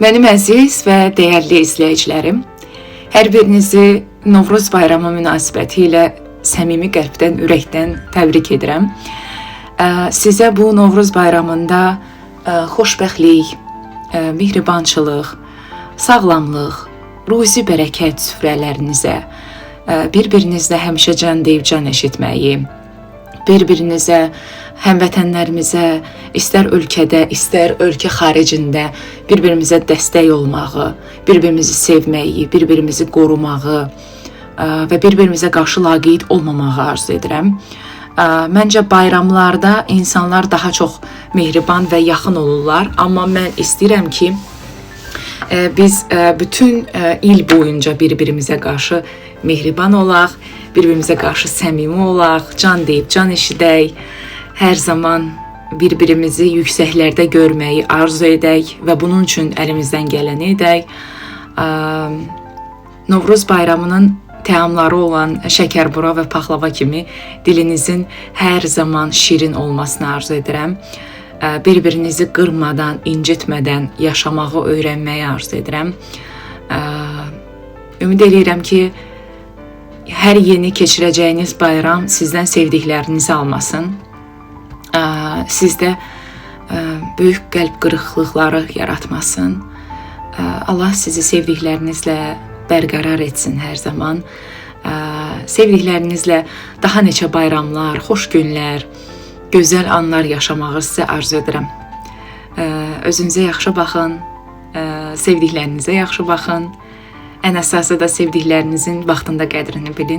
Mənim əziz və dəyərli izləyicilərim, hər birinizi Novruz bayramı münasibəti ilə səmimi qəlbdən, ürəkdən təbrik edirəm. Sizə bu Novruz bayramında xoşbəxtlik, mehribançılıq, sağlamlıq, ruzi bərəkət süfrələrinizə, bir-birinizlə həmişə can deyib can eşitməyi, bir-birinizə, həmvətənlərimizə, istər ölkədə, istər ölkə xaricində bir-birimizə dəstək olmağı, bir-birimizi sevməyi, bir-birimizi qorumağı və bir-birimizə qarşı laqeyd olmamağı arzu edirəm. Məncə bayramlarda insanlar daha çox mehriban və yaxın olurlar, amma mən istəyirəm ki, biz bütün il boyunca bir-birimizə qarşı mehriban olaq, bir-birimizə qarşı səmimi olaq, can deyib can eşidək, hər zaman bir-birimizi yüksəklərdə görməyi arzu edək və bunun üçün əlimizdən gələni edək. Novruz bayramının təamları olan şəkərbura və paxlava kimi dilinizin hər zaman şirin olmasını arzu edirəm. Bir-birinizi qırmadan, incitmədən yaşamağı öyrənməyi arzu edirəm. Ümid edirəm ki, hər yeni keçirəcəyiniz bayram sizdən sevdiklərinizi almasın. Sizdə böyük qəlb qırıqlıqları yaratmasın. Allah sizi sevdiklərinizlə bərqərar etsin hər zaman. Sevdiklərinizlə daha neçə bayramlar, xoş günlər, gözəl anlar yaşamağı sizə arzu edirəm. Özünüzə yaxşı baxın, sevdiklərinizə yaxşı baxın. Ən əsası da sevdiklərinizin vaxtında qədrini bilin.